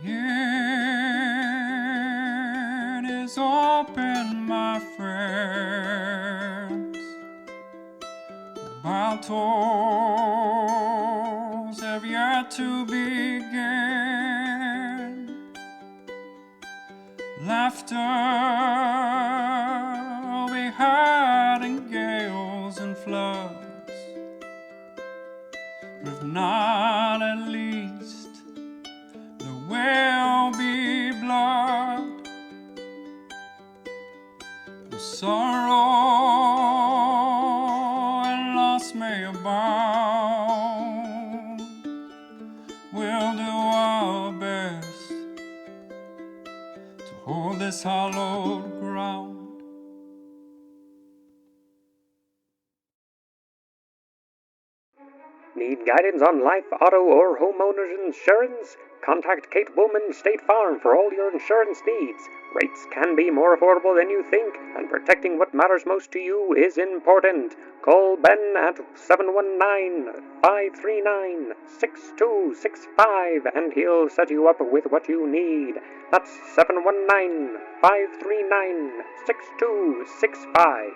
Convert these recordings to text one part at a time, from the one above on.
It is open, my friends. Battles have yet to begin. Laughter will be heard in gales and floods, but if not, at least there will be blood. The sorrow and loss may abound. We'll do our best to hold this hallowed ground. Need guidance on life, auto, or homeowners insurance? Contact Kate Woolman State Farm for all your insurance needs. Rates can be more affordable than you think, and protecting what matters most to you is important. Call Ben at 719-539-6265 and he'll set you up with what you need. That's 719-539-6265.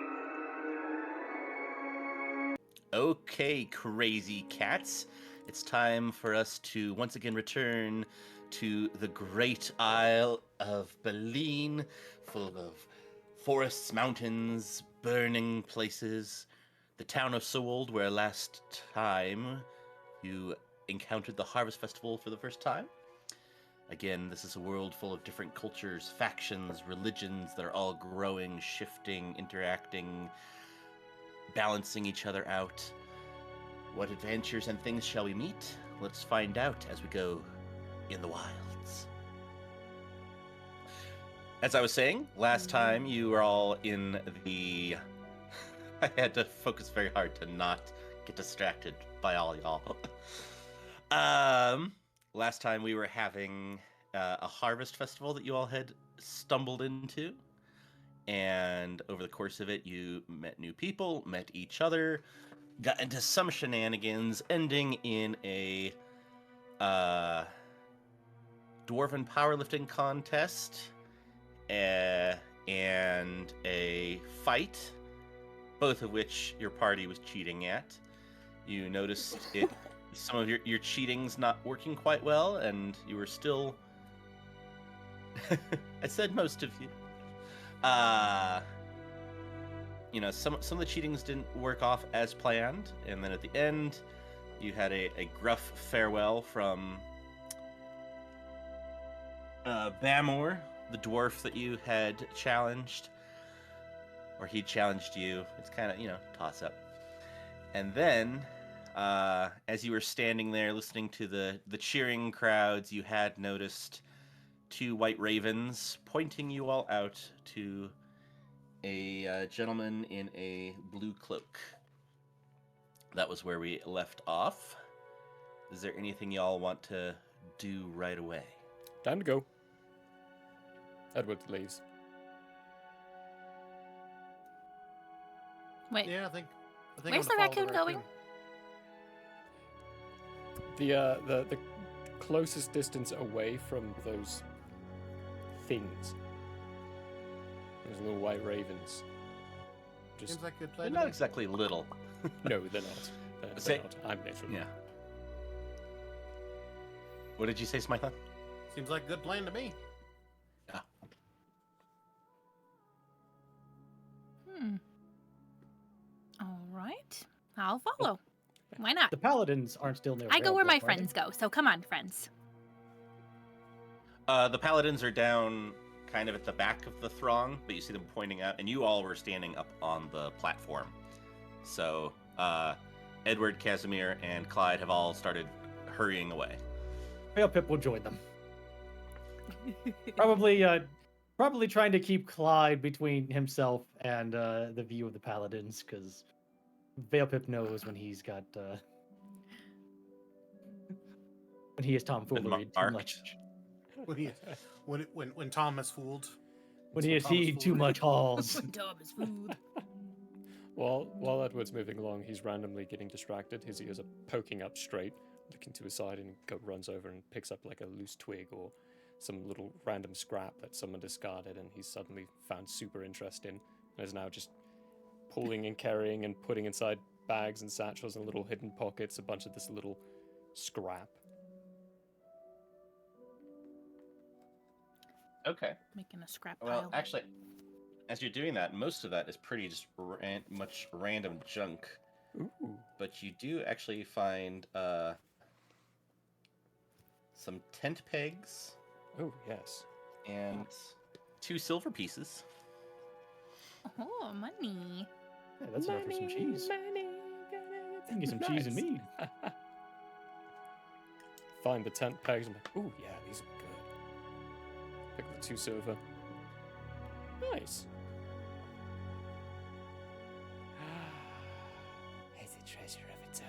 Okay, crazy cats. It's time for us to once again return to the great Isle of Beline, full of forests, mountains, burning places. The town of Sewold, where last time you encountered the Harvest Festival for the first time. Again, this is a world full of different cultures, factions, religions that are all growing, shifting, interacting, balancing each other out. What adventures and things shall we meet? Let's find out as we go in the wilds. As I was saying, last time you were all in the... I had to focus very hard to not get distracted by all y'all. Last time we were having a harvest festival that you all had stumbled into. And over the course of it, you met new people, met each other, got into some shenanigans, ending in a dwarven powerlifting contest and a fight, both of which your party was cheating at. You noticed some of your cheating's not working quite well, and you were still... I said most of you. Some of the cheatings didn't work off as planned, and then at the end, you had a gruff farewell from Bamor, the dwarf that you had challenged, or he challenged you. It's kind of, toss up. And then, as you were standing there listening to the cheering crowds, you had noticed two white ravens pointing you all out to a gentleman in a blue cloak. That was where we left off. Is there anything y'all want to do right away? Time to go. Edward leaves. Wait. Yeah, I think Where's I'm the gonna follow raccoon going? The closest distance away from those things. Those little white ravens. Just Seems like a good They're plan. not exactly little. no, they're not. They're not. I'm measuring. Yeah. What did you say, Smytha? Seems like a good plan to me. Yeah. All right. I'll follow. Why not? The paladins aren't still near. I go where my Railbrook, are they? friends go, so come on, friends. The paladins are down kind of at the back of the throng, but you see them pointing out, and you all were standing up on the platform. So, Edward, Casimir, and Clyde have all started hurrying away. Pale Pip will join them. Probably trying to keep Clyde between himself and the view of the paladins, because Vale Pip knows when he's got when he is tomfoolery too marked. much. When Tom is fooled. When he has Thomas heed too fooled. much halls. Thomas food. While Edward's moving along, he's randomly getting distracted. His ears are poking up straight, looking to his side, and runs over and picks up like a loose twig or some little random scrap that someone discarded, and he's suddenly found super interesting, and is now just pulling and carrying and putting inside bags and satchels and little hidden pockets a bunch of this little scrap. Okay. Making a scrap Well, pile. actually, as you're doing that, most of that is pretty just much random junk. Ooh. But you do actually find some tent pegs Oh, yes. and 2 silver pieces. Oh, money. Yeah, that's enough for some cheese. I can get some cheese and meat. Find the tent pegs. I'm like, ooh, yeah, these are good. Pick up the 2 silver. Nice. It's a treasure of its own.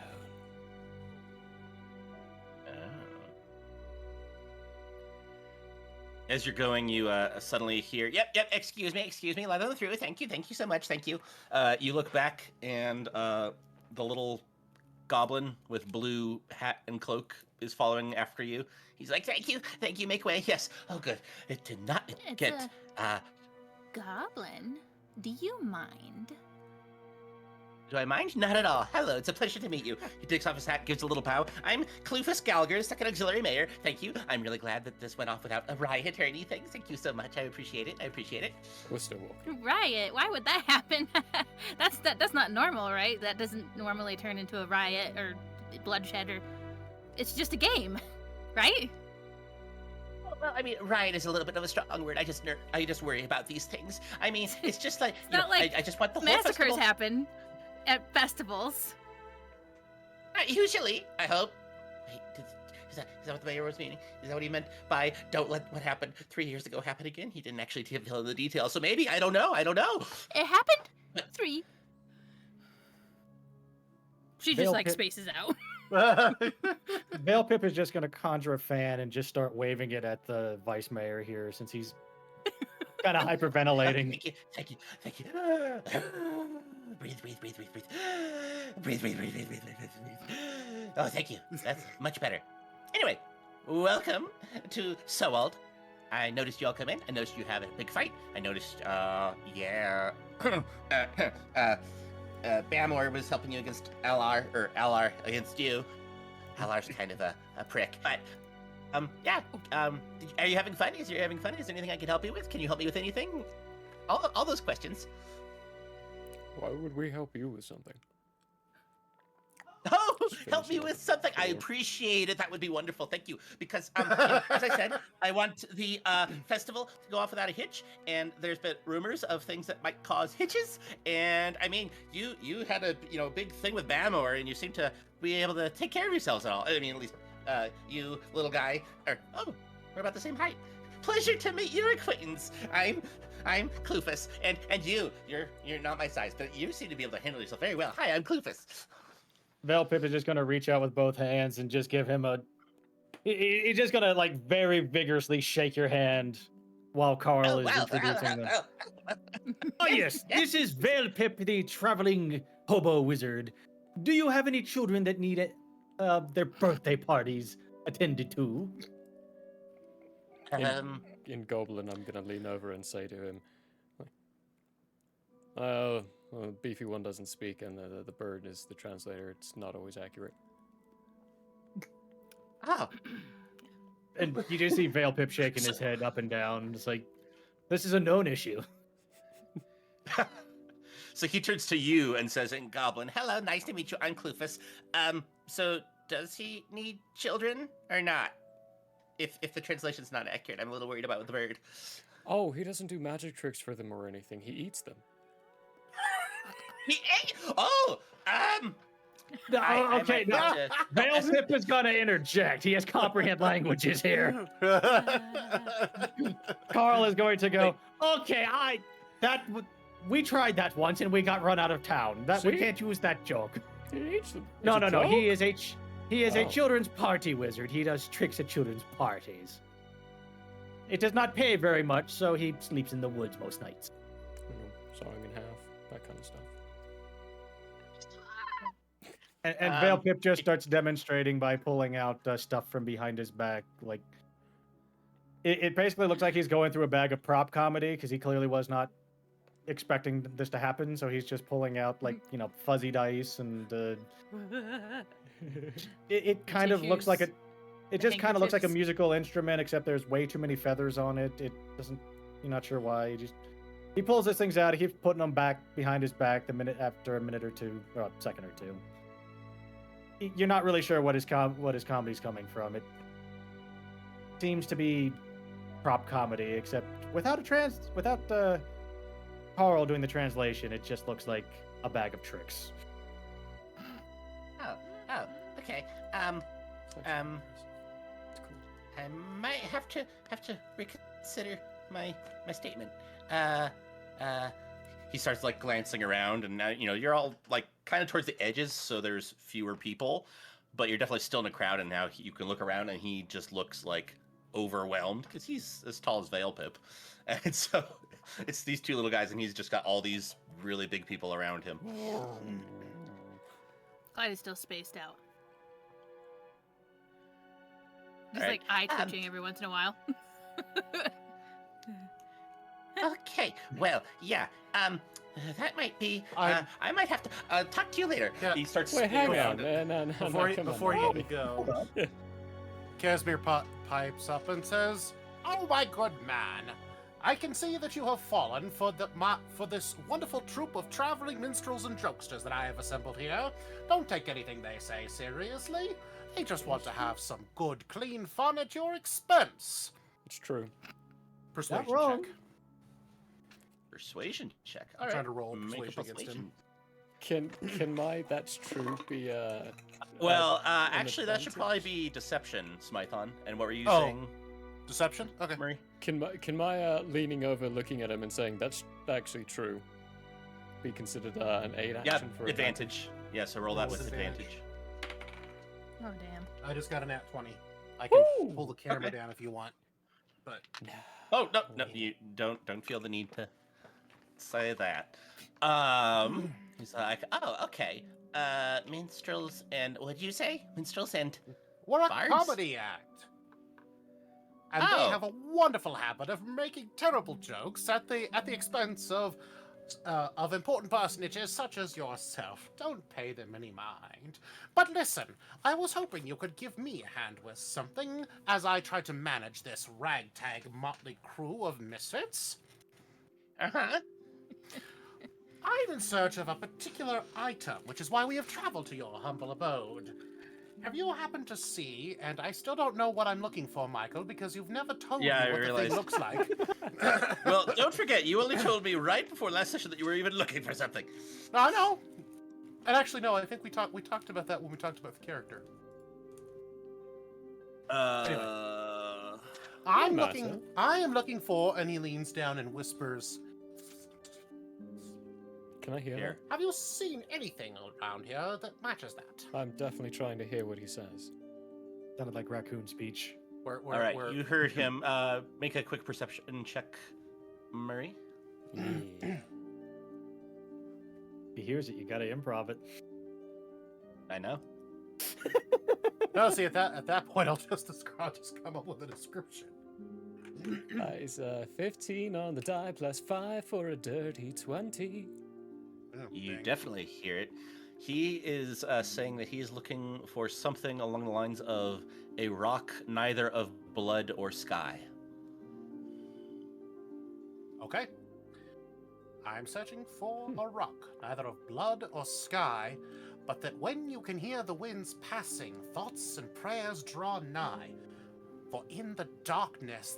As you're going, you suddenly hear, yep, excuse me, let them through. Thank you so much, thank you. You look back, and the little goblin with blue hat and cloak is following after you. He's like, thank you, make way. Yes, oh good. It did not It's get, Goblin, do you mind? do I mind? Not at all. Hello, it's a pleasure to meet you. He takes off his hat, gives a little bow. I'm Clufus Gallagher, second auxiliary mayor. Thank you. I'm really glad that this went off without a riot or anything. Thank you so much. I appreciate it. We're still walking. Riot? Why would that happen? That's not normal, right? That doesn't normally turn into a riot or bloodshed, or it's just a game, right? Well, I mean, riot is a little bit of a strong word. I just worry about these things. I mean, it's just like, It's not like I just want the whole Massacres festival. happen at festivals. Usually, I hope. Wait, is that what the mayor was meaning? Is that what he meant by don't let what happened 3 years ago happen again? He didn't actually tell the details, so maybe, I don't know. It happened But- 3. She Veil just like Pip- spaces out. Veil Pip is just going to conjure a fan and just start waving it at the vice mayor here, since he's kind of hyperventilating. Thank you. Breathe. Oh, thank you. That's much better. Anyway, welcome to Sowald. I noticed you all come in. I noticed you have a big fight. I noticed, Bamor was helping you against Alar against you. Alar's kind of a prick. But, are you having fun? Is there anything I can help you with? Can you help me with anything? All those questions. Why would we help you with something? Oh, Just help finish me it with up. something. I Sure. appreciate it. That would be wonderful. Thank you. Because, as I said, I want the festival to go off without a hitch. And there's been rumors of things that might cause hitches. And I mean, you had a big thing with Bamor, and you seem to be able to take care of yourselves at all. I mean, at least you, little guy, we're about the same height. Pleasure to meet your acquaintance. I'm Clufus, and you're not my size, but you seem to be able to handle yourself very well. Hi, I'm Clufus. Veil Pip is just going to reach out with both hands and just give him a... He's just going to, like, very vigorously shake your hand while Carl is introducing them. Oh, yes, this is Veil Pip, the traveling hobo wizard. Do you have any children that need their birthday parties attended to? In Goblin, I'm gonna lean over and say to him, well, Beefy one doesn't speak, and the bird is the translator. It's not always accurate. Oh, And you just see Veil Pip shaking his head up and down. It's like, this is a known issue. so he turns to you and says in Goblin, "Hello, nice to meet you. I'm Clufus. So does he need children or not? If the translation's not accurate, I'm a little worried about the bird." Oh, he doesn't do magic tricks for them or anything. He eats them. He ate. Oh, No, I okay, might no. have to- Veil Pip is going to interject. He has comprehend languages here. Carl is going to go, okay, we tried that once and we got run out of town. We See? can't use that joke. He eats them. No. It's a He joke? is a Oh. children's party wizard. He does tricks at children's parties. It does not pay very much, so he sleeps in the woods most nights. Sawing in half, that kind of stuff. And Veil Pip just starts demonstrating by pulling out stuff from behind his back, like It basically looks like he's going through a bag of prop comedy because he clearly was not expecting this to happen. So he's just pulling out like fuzzy dice and it kind of looks like Tissues, it just kind of looks like a handkerchiefs. musical instrument, except there's way too many feathers on it. It doesn't. You're not sure why. He pulls these things out. He keeps putting them back behind his back after a minute or two, or a second or two. You're not really sure what his comedy's coming from. It seems to be prop comedy, except without Carl doing the translation. It just looks like a bag of tricks. Oh, okay. I might have to reconsider my statement. He starts like glancing around, and now you're all like kind of towards the edges, so there's fewer people, but you're definitely still in a crowd. And now you can look around, and he just looks like overwhelmed because he's as tall as Veilpip, and so it's these two little guys, and he's just got all these really big people around him. Clyde is still spaced out. Just All right. like eye twitching every once in a while. Okay, well, yeah, that might be. I might have to talk to you later. Yeah. He starts. Wait, hang around. on. No, Before come you on, go, Casimir pipes up and says, "Oh my good man, I can see that you have fallen for this wonderful troupe of traveling minstrels and jokesters that I have assembled here. Don't take anything they say seriously. They just want to have some good, clean fun at your expense." It's true. Persuasion wrong. check. Persuasion check. I'm All trying right. to roll Make a persuasion against him. Can my that's true be Well, an actually, that should advantage? probably be deception, Smython. And what were you Oh. saying, Deception? Okay. Murray? Can my leaning over, looking at him, and saying that's actually true be considered an aid Yeah, action for advantage. Yeah, so roll that Roll with with advantage. Oh damn. I just got a nat 20. I can Woo! pull the camera Okay. down if you want. But Oh no, you don't feel the need to say that. He's like, oh, okay. Minstrels and what'd you say? Minstrels and we're a Bards? comedy act. And Oh. they have a wonderful habit of making terrible jokes at the expense of important personages such as yourself. Don't pay them any mind. But listen, I was hoping you could give me a hand with something as I try to manage this ragtag motley crew of misfits. uh-huh. I'm in search of a particular item, which is why we have traveled to your humble abode. Have you happened to see, and I still don't know what I'm looking for, Michael, because you've never told Yeah, I me what the realized. thing looks like. Well, don't forget, you only told me right before last session that you were even looking for something. I know. And actually, no, I think we talked about that when we talked about the character. I am looking for, and he leans down and whispers, Can I hear Here. have you seen anything around here that matches that? that? I'm definitely trying to hear what he says. Sounded like raccoon speech. Where, All right, you heard him. Make a quick perception check, Murray. Yeah. He hears it. You gotta improv it. I know. No, see, at that point, I'll just come up with a description. That is 15 on the die plus 5 for a dirty 20. Oh, You dang. definitely hear it. He is saying that he is looking for something along the lines of a rock neither of blood or sky. Okay. I'm searching for a rock, neither of blood or sky, but that when you can hear the winds passing, thoughts and prayers draw nigh. For in the darkness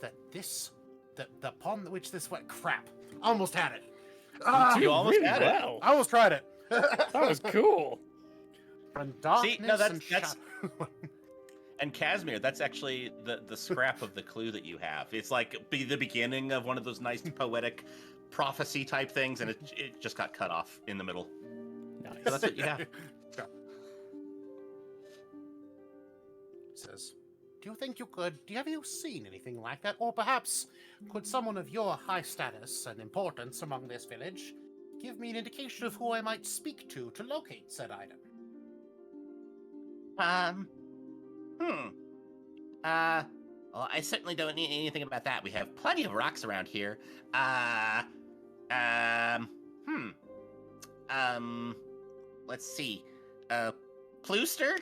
upon which this went, crap, almost had it. You almost had it. well. I almost tried it. That was cool. From darkness See, no, that's- and that's- shadow. And Casimir, that's actually the scrap of the clue that you have. It's like the beginning of one of those nice poetic prophecy type things, and it just got cut off in the middle. Nice. So that's what you have. Yeah. Says, do have you seen anything like that? Or perhaps, could someone of your high status and importance among this village give me an indication of who I might speak to locate said item? Well, I certainly don't need anything about that. We have plenty of rocks around here. Hmm. Let's see. Plooster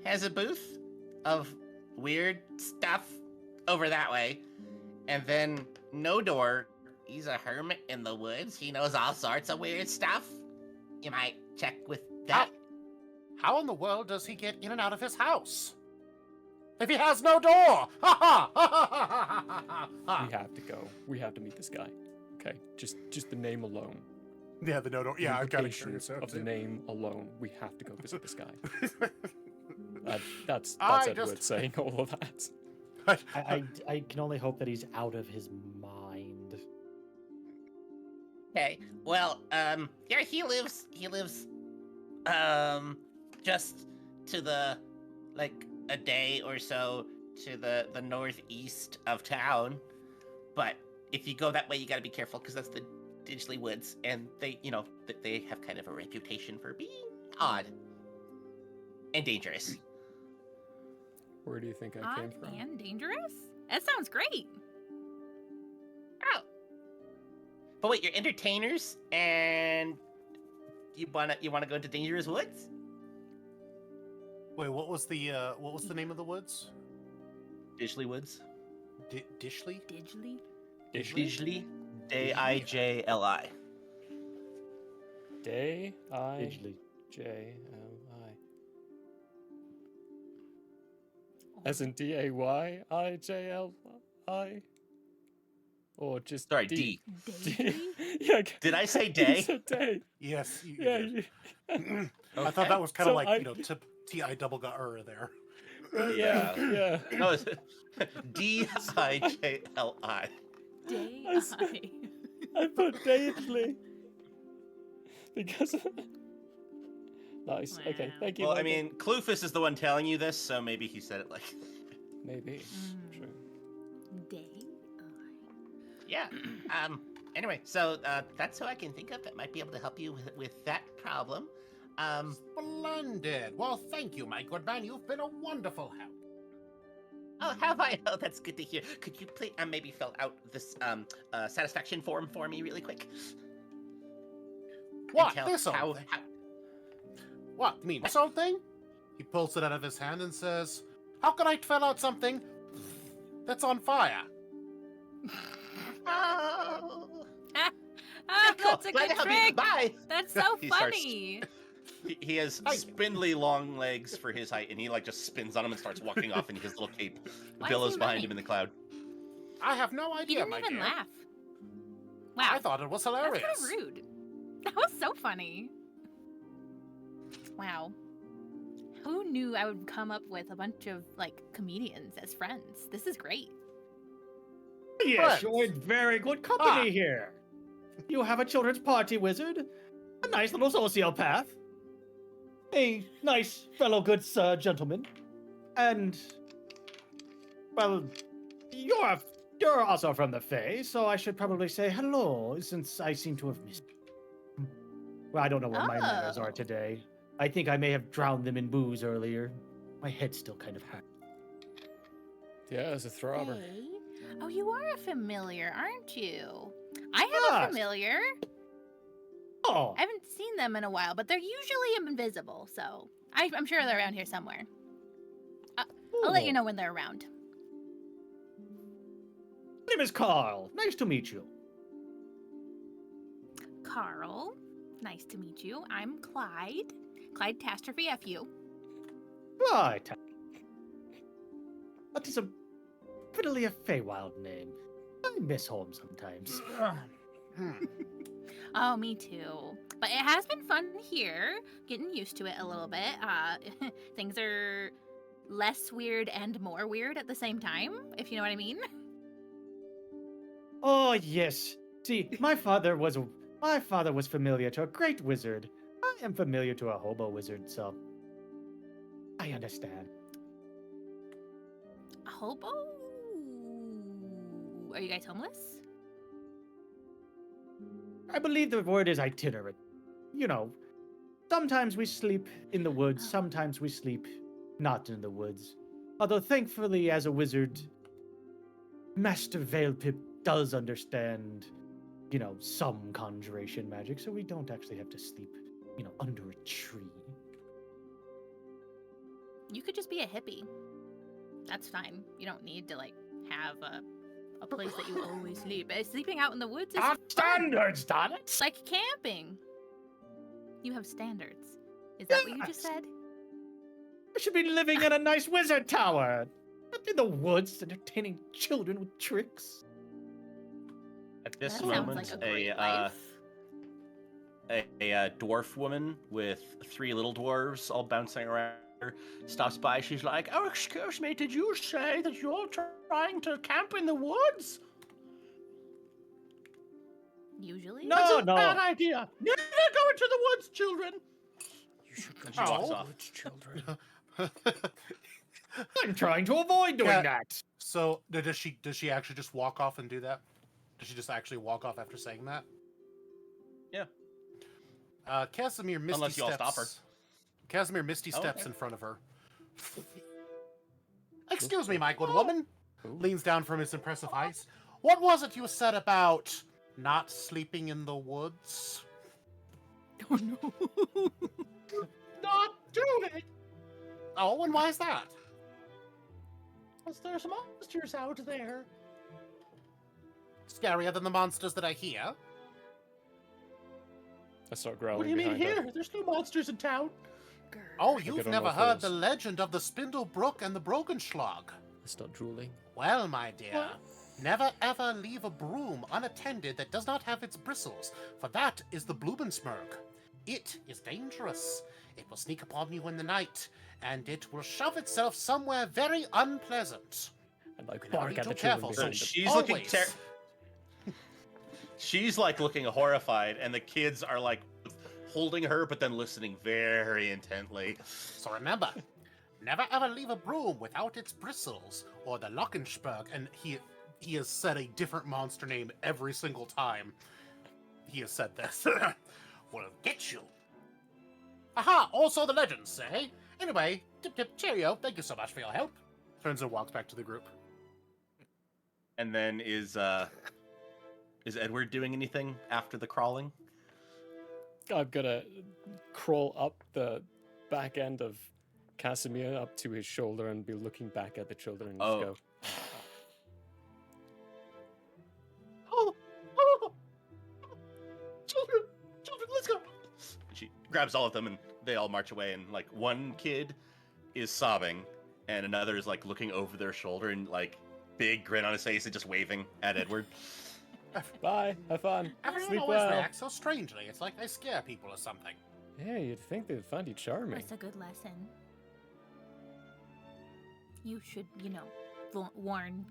has a booth of weird stuff over that way. And then Nodor, he's a hermit in the woods. He knows all sorts of weird stuff. You might check with that. How in the world does he get in and out of his house? If he has no door! Ha ha! Ha ha ha ha ha! We have to go. We have to meet this guy. Okay, just the name alone. Yeah, the no door. Yeah, I've got to Implications of the name alone. We have to go visit this guy. I That's I Edward just- saying all of that. I can only hope that he's out of his mind. Okay. Well, yeah, he lives, just to the, like, a day or so to the northeast of town. But if you go that way, you gotta be careful, because that's the Dayijily Woods, and they, they have kind of a reputation for being odd and dangerous. Where do you think I came Odd from? and dangerous? That sounds great. Oh. But wait, you're entertainers, and you wanna go into dangerous woods? Wait, what was the name of the woods? Dayijily Woods. Dishly? Dayijily? Dayijily. Dayijily. Digitally. Dayijli. As in Dayijli? Or just Sorry, D. Dayijily? Yeah. Did I say You day? said day. Yes. You Yeah. did. You, I thought that was kind of So like, I- T-I double got there. yeah. No, it's Dijli. Day. I put Dayijli. Because nice. Okay, Wow. thank you. Well, I Michael. mean, Clufus is the one telling you this, so maybe he said it like. maybe. Mm. True. Day. Yeah. Anyway, so that's who I can think of that might be able to help you with that problem. Splendid. Well, thank you, my good man. You've been a wonderful help. Oh, have I? Oh, that's good to hear. Could you please maybe fill out this satisfaction form for me really quick? And What? tell This old thing? What? You mean this old thing? He pulls it out of his hand and says, "How can I fill out something that's on fire?" Oh, Ah, cool. that's a Glad good to help you. trick. Bye. That's so He starts- funny. He has spindly long legs for his height, and he like just spins on him and starts walking off in his little cape. Why is Billows he behind running? him in the cloud. I have no He idea, didn't my even dear. laugh. I Wow, thought it was that's hilarious. kind of rude. That was so funny. Wow. Who knew I would come up with a bunch of like comedians as friends? This is great. Yes, Friends. you're in very good company Ah. here. You have a children's party wizard, a nice little sociopath, a nice fellow good gentleman, and well, you're also from the Fae, so I should probably say hello since I seem to have missed. Well, I don't know what my manners are Oh. today. I think I may have drowned them in booze earlier. My head's still kind of hurt. Yeah, as a throbber. Hey. Oh, you are a familiar, aren't you? I have a Yes. familiar. Oh, I haven't seen them in a while, but they're usually invisible, so I'm sure they're around here somewhere. I'll let you know when they're around. My name is Carl. Nice to meet you. Carl, nice to meet you. I'm Clyde. Clyde Tastrophe FU. Right. That is a fiddly a Feywild name. I miss home sometimes. Oh, me too. But it has been fun here, getting used to it a little bit. Things are less weird and more weird at the same time, if you know what I mean. Oh yes. See, my father was familiar to a great wizard. I am familiar to a hobo wizard, so I understand. A hobo? Are you guys homeless? I believe the word is itinerant. You know, sometimes we sleep in the woods, sometimes we sleep not in the woods. Although thankfully, as a wizard, Master Veilpip does understand, some conjuration magic, so we don't actually have to sleep, under a tree. You could just be a hippie. That's fine. You don't need to have a place that you always sleep. Sleeping out in the woods is fun. Standards, darn it! It's like camping. You have standards. Is that what you just said? I should be living in a nice wizard tower, not in the woods entertaining children with tricks. At this That sounds moment, like a great life. a dwarf woman with 3 little dwarves all bouncing around her stops by. She's like, "Oh, excuse me, did you say that you're trying to camp in the woods?" Usually? That's a No. bad idea. Never go into the woods, children. And she walks off. children. I'm trying to avoid doing Yeah. that. So does she actually just walk off and do that? Does she just actually walk off after saying that? Yeah. Casimir misty Unless you all steps. stop her. Casimir misty Oh, steps okay. in front of her. Excuse me, my good woman. Leans down from his impressive height. What was it you said about not sleeping in the woods? Oh no. Not do it. Oh, and why is that? Because there's monsters out there. Scarier than the monsters that are here. I start growling. What do you mean behind her. here? There's no monsters in town. Oh, get you've on never all heard the fours. legend of the Spindle Brook and the Broken Schlog. I start drooling. Well, my dear, never ever leave a broom unattended that does not have its bristles, for that is the Blubensmerg. It is dangerous. It will sneak upon you in the night, and it will shove itself somewhere very unpleasant. And like You know, bark be at too the careful, children. so behind them. She's looking always. She's like looking horrified, and the kids are like holding her, but then listening very intently. So remember, never ever leave a broom without its bristles, or the Lockensperg, and he has said a different monster name every single time he has said this. Will get you. Aha! Also the legends say. Anyway, tip cheerio. Thank you so much for your help. Turns and walks back to the group. And then is Edward doing anything after the crawling? I'm gonna crawl up the back end of Casimir up to his shoulder and be looking back at the children and Oh. just go, Oh, children, let's go. She grabs all of them, and they all march away. And like one kid is sobbing, and another is like looking over their shoulder and like big grin on his face and just waving at Edward. bye, have fun, Everyone sleep always well. reacts so strangely. It's like they scare people or something. Yeah, you'd think they'd find you charming. That's a good lesson. You should, warn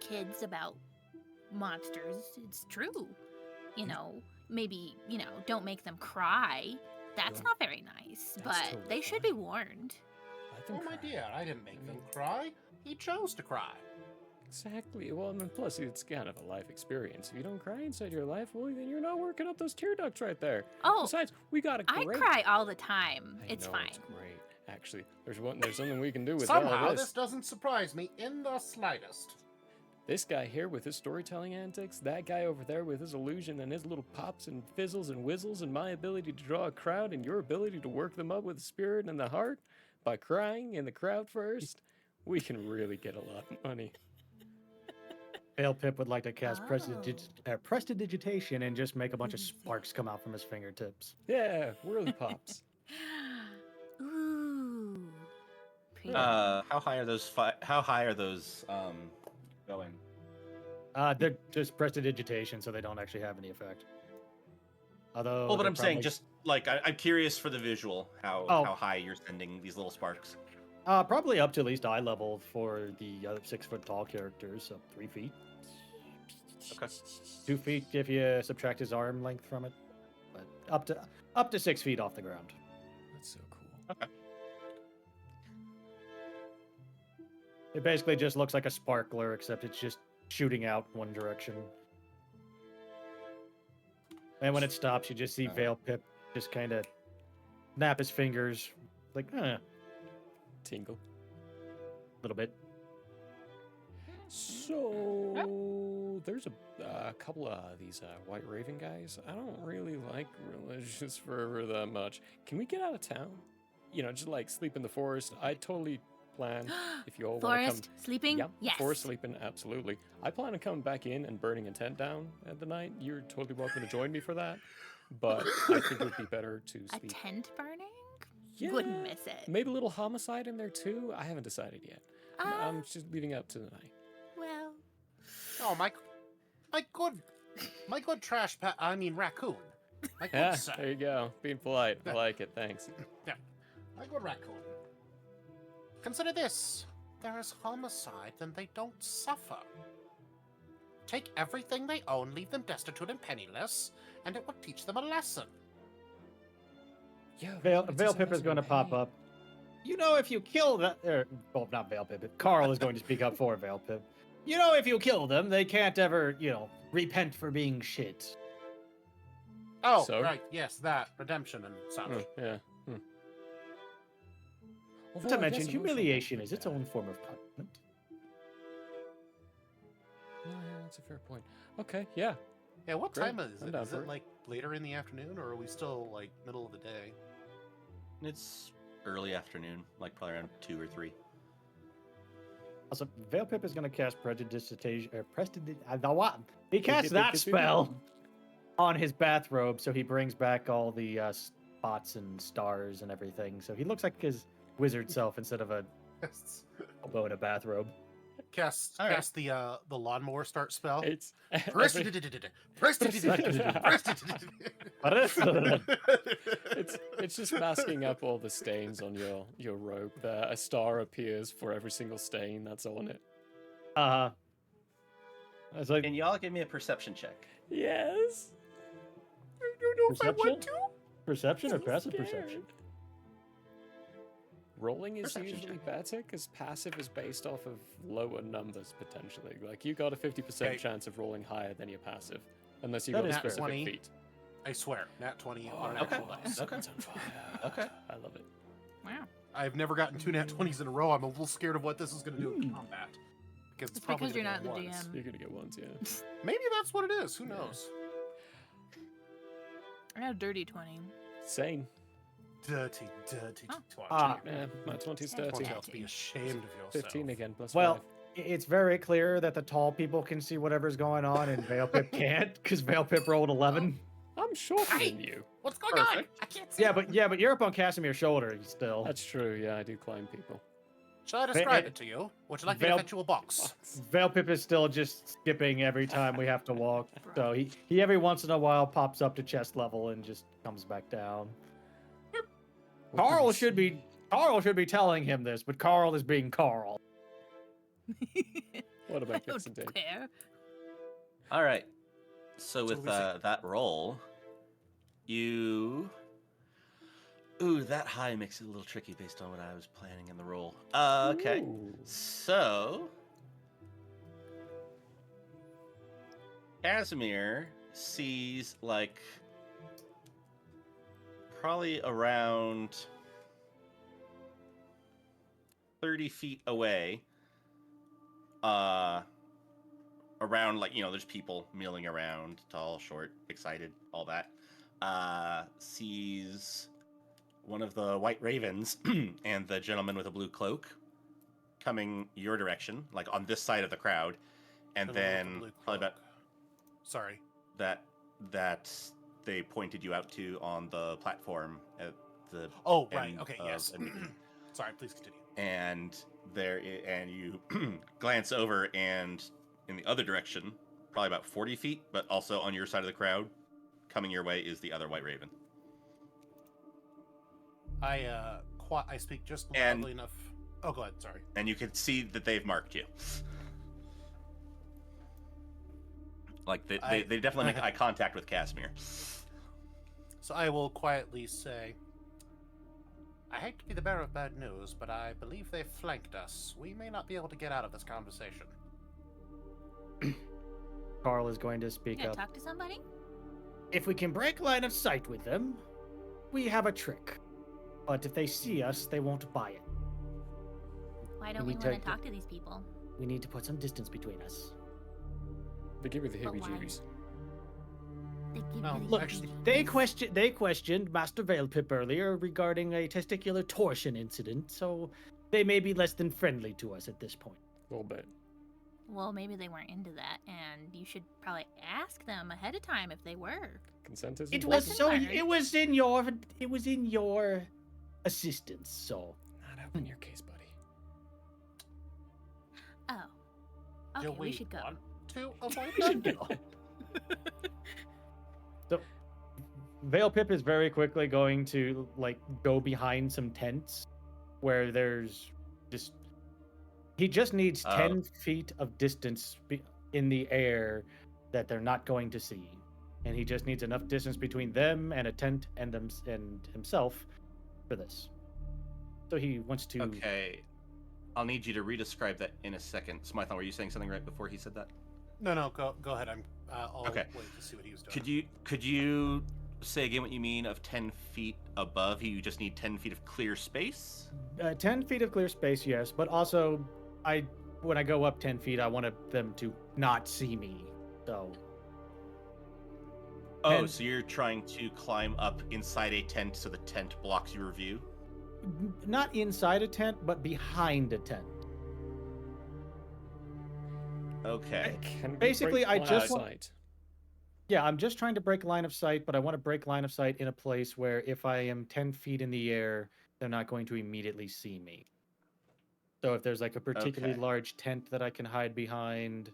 kids about monsters. It's true. Maybe, don't make them cry. That's Yeah. not very nice, That's but totally they should fine. be warned. Let them Oh, my cry. dear, I didn't make them cry. He chose to cry. Exactly. Well, and plus it's kind of a life experience. If you don't cry inside your life, well, then you're not working up those tear ducts right there. Oh, Besides, we got a I great. cry all the time. I It's know, fine. It's great. Actually, there's something we can do with all Somehow, of this doesn't surprise me in the slightest. This guy here with his storytelling antics, that guy over there with his illusion and his little pops and fizzles and whizzles, and my ability to draw a crowd and your ability to work them up with the spirit and the heart by crying in the crowd first, we can really get a lot of money. Veilpip would like to cast Oh. prestidigitation and just make a bunch of sparks come out from his fingertips. Yeah, whirly pops. Ooh. Pretty. How high are those? How high are those going? They're just prestidigitation, so they don't actually have any effect. Although, Well, but they're I'm saying probably- just like I'm curious for the visual how Oh. how high you're sending these little sparks. probably up to at least eye level for the other 6 foot tall characters, so 3 feet. Okay. 2 feet if you subtract his arm length from it, but up to 6 feet off the ground. That's so cool. It basically just looks like a sparkler, except it's just shooting out one direction. And when it stops, you just see Veilpip just kind of snap his fingers, like, a Tingle. little bit. So there's a couple of these White Raven guys. I don't really like religious fervor that much. Can we get out of town? You know, just like sleep in the forest. I totally plan if you all want to come. Forest sleeping? Yeah, Yes. forest sleeping, absolutely. I plan on coming back in and burning a tent down at the night. You're totally welcome to join me for that. But I think it would be better to A sleep. tent burning? Yeah, Wouldn't miss it. maybe a little homicide in there too. I haven't decided yet. I'm just leaving up to the night. Well, Oh, my good raccoon. My good Yeah, sir. there you go. Being polite. I like it. Thanks. My good raccoon. Consider this. There is homicide, then they don't suffer. Take everything they own, leave them destitute and penniless, and it will teach them a lesson. Yeah, Veil Pipper's going to pop up. You know, if you kill that, well, not Veil Pip, but Carl is going to speak up for Veil Pip. You know, if you kill them, they can't ever, repent for being shit. Oh, So? right, yes, that. Redemption and such. Yeah. Not to mention, humiliation is its own form of punishment. Oh, yeah, that's a fair point. Okay, yeah. Yeah, what Great, time is I'm it? down Is for it it. like later in the afternoon, or are we still like middle of the day? It's early afternoon, like probably around 2 or 3. Also, Veil Pip is going to cast Prestidigitation. He casts that spell on his bathrobe, so he brings back all the spots and stars and everything. So he looks like his wizard self instead of a hobo in a bathrobe. Cast All right. cast the lawnmower start spell. It's it's just masking up all the stains on your robe. There, a star appears for every single stain that's on it. It's like Can y'all give me a perception check? Yes. I don't know if I Perception? want to. perception or So passive scared. perception. Rolling is Perception usually better because passive is based off of lower numbers potentially. Like you got a 50% Okay. chance of rolling higher than your passive, unless you That got a is fair. specific 20. feat. I swear, nat 20 Oh, on an okay. actual dice. Okay. It's on fire. Okay. I love it. wow. I've never gotten 2 nat 20s in a row. I'm a little scared of what this is going to do in combat. Because it's It's probably because you're gonna not be the ones. DM. You're gonna get ones, yeah. Maybe that's what it is. Who Yeah. knows? I got a dirty 20. Same. Dirty Oh. 20. Yeah, my 20's Dirty. dirty. Yourself, be ashamed of yourself. 15 again, plus Well, 5. it's very clear that the tall people can see whatever's going on, and Veil Pip can't, because Veil Pip rolled 11. I'm shorter Hey! than you. What's going on? Perfect. I can't see. Yeah, but you're up on Casimir's shoulder still. That's true, yeah, I do climb people. Shall I describe it to you? Would you like me to Veil- fetch you a box? Veil Pip is still just skipping every time we have to walk. So he every once in a while pops up to chest level and just comes back down. Carl should be telling him this, but Carl is being Carl. What I about Gibson don't Dave? care. All right. So with we see. that roll, you. Ooh, that high makes it a little tricky based on what I was planning in the roll. Okay. Ooh. So, Casimir sees like probably around 30 feet away. Around like there's people milling around, tall, short, excited, all that. Sees one of the white ravens and the gentleman with a blue cloak coming your direction, like on this side of the crowd, and then probably about Sorry. that they pointed you out to on the platform at the Oh, right. end Okay, of yes. Inbetween. Sorry, please continue. And and you glance over, and in the other direction, probably about 40 feet, but also on your side of the crowd, coming your way is the other white raven. I speak just And- loudly enough. Oh, go ahead. Sorry. And you can see that they've marked you. Like they definitely make eye contact with Casimir. So I will quietly say, I hate to be the bearer of bad news, but I believe they flanked us. We may not be able to get out of this conversation. Carl is going to speak Gonna up. talk to somebody? If we can break line of sight with them, we have a trick. But if they see us, they won't buy it. Why don't We we want to take talk to these people? We need to put some distance between us. They give me the But why? heebie-jeebies. They give No, you the Look, actually, they questioned Master Veilpip earlier regarding a testicular torsion incident, so they may be less than friendly to us at this point. A little bit. Well, maybe they weren't into that, and you should probably ask them ahead of time if they were. Consent is It important. was so Lesson it was in your assistance, so Not helping your case, buddy. Oh. do Okay, we should go. want to avoid we should that? go. So Veilpip is very quickly going to like go behind some tents where there's just he just needs 10 feet of distance in the air that they're not going to see. And he just needs enough distance between them and a tent and himself for this. So he wants to. Okay. I'll need you to redescribe that in a second. Smython, were you saying something right before he said that? No, go ahead. I'll Okay. wait to see what he was doing. Could you say again what you mean of 10 feet above? You just need 10 feet of clear space? 10 feet of clear space, yes, but also when I go up 10 feet, I wanted them to not see me. So. Oh, And- so you're trying to climb up inside a tent so the tent blocks your view? Not inside a tent, but behind a tent. Okay. Can we Basically, break I line just of want- sight? Yeah, I'm just trying to break line of sight, but I want to break line of sight in a place where if I am 10 feet in the air, they're not going to immediately see me. So if there's like a particularly Okay. large tent that I can hide behind,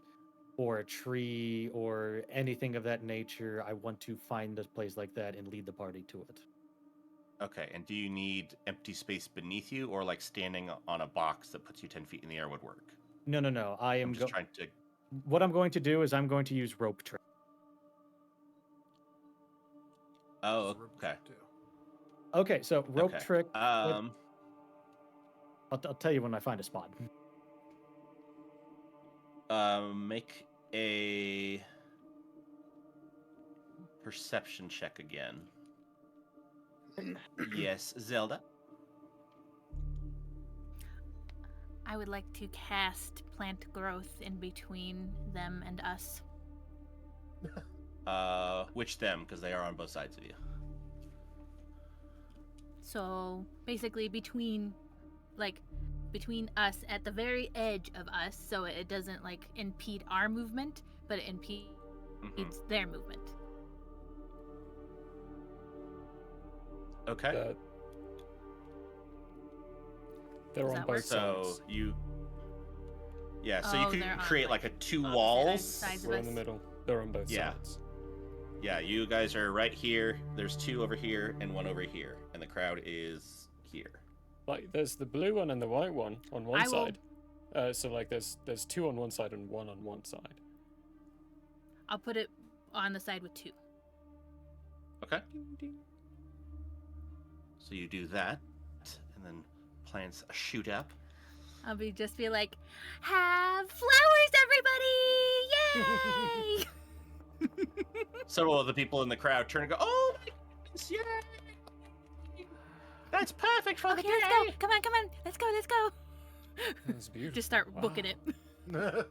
or a tree, or anything of that nature, I want to find a place like that and lead the party to it. Okay, and do you need empty space beneath you, or like standing on a box that puts you 10 feet in the air would work? No. I am I'm just trying to... What I'm going to do is I'm going to use rope trick. Oh, okay. Okay, so rope Okay. trick. I'll tell you when I find a spot. Make a perception check again. Yes, Zelda. I would like to cast plant growth in between them and us. Which them? Because they are on both sides of you. So basically between us at the very edge of us, so it doesn't like impede our movement, but it impedes Mhm. their movement. Okay. They're Does on that both work? So sides. you... Yeah, so Oh, you they're could on, create like, like a two opposite walls. sides of We're in the us. middle. They're on both Yeah. sides. Yeah, you guys are right here. There's two over here and one over here, and the crowd is here. Like there's the blue one and the white one on one I will- side. So like there's two on one side and one on one side. I'll put it on the side with 2. Okay. So you do that, and then plants shoot up. I'll just be like, have flowers, everybody! Yay! Several of the people in the crowd turn and go, "Oh my goodness, yay! That's perfect for Okay, the let's day!" go. Come on, let's go. That's beautiful. Just start booking it. I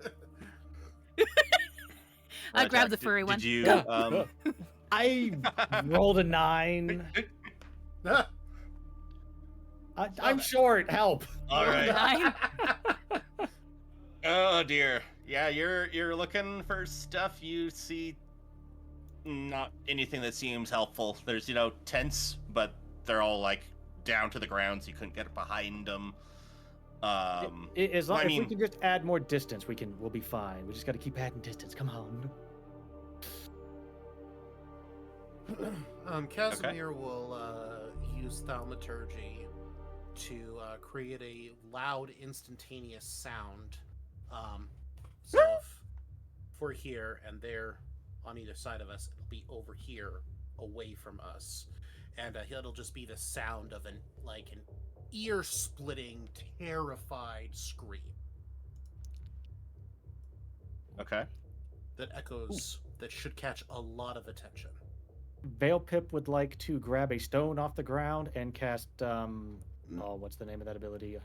Right, grabbed the Jack, furry one. Did you? Yeah. I rolled a 9. I'm short. Help. All right. 9. Oh dear. Yeah, you're looking for stuff. You see, not anything that seems helpful. There's tents, but they're all like down to the ground, so you couldn't get behind them. As long I if mean- we can just add more distance, we'll be fine. We just got to keep adding distance. Come on. Casimir will use thaumaturgy to create a loud, instantaneous sound. So if we're here and they're on either side of us, it'll be over here, away from us, and it'll just be the sound of an ear-splitting, terrified scream Okay. that echoes. That should catch a lot of attention. Veilpip would like to grab a stone off the ground and cast what's the name of that ability?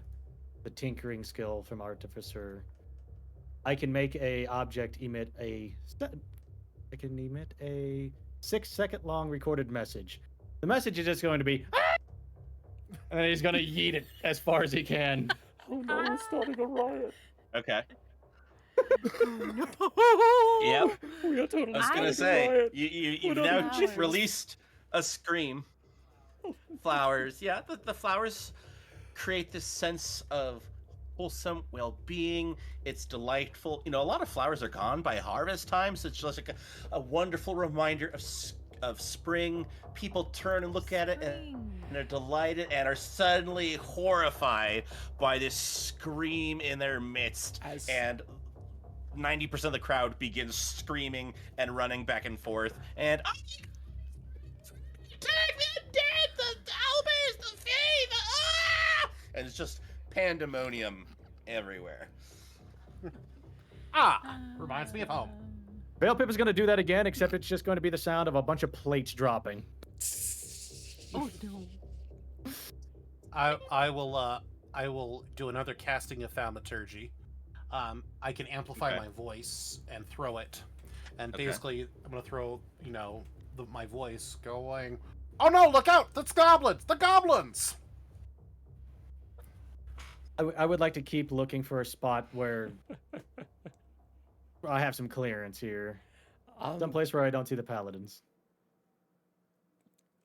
The tinkering skill from Artificer. I can make a object emit a 6-second long recorded message. The message is just going to be, "Ah!" and then he's going to yeet it as far as he can. Oh no, we're starting a riot. Okay. Oh, no. Yep. We are totally I was gonna starting a say riot. you've What now are flowers? released a scream. Flowers, yeah. The flowers create this sense of wholesome well-being. It's delightful. You know, a lot of flowers are gone by harvest time, so it's just like a wonderful reminder of spring. People turn and look at it and are delighted and are suddenly horrified by this scream in their midst. As- And 90% of the crowd begins screaming and running back and forth. And the dead, the owlbears, the fae, and it's just pandemonium everywhere. Reminds me of home. Veil Pip is going to do that again, except it's just going to be the sound of a bunch of plates dropping. Oh no. I will do another casting of thaumaturgy. I can amplify Okay. my voice and throw it, and Okay. basically I'm gonna throw my voice going. Oh no! Look out! That's goblins! The goblins! I would like to keep looking for a spot where I have some clearance here. Some place where I don't see the paladins.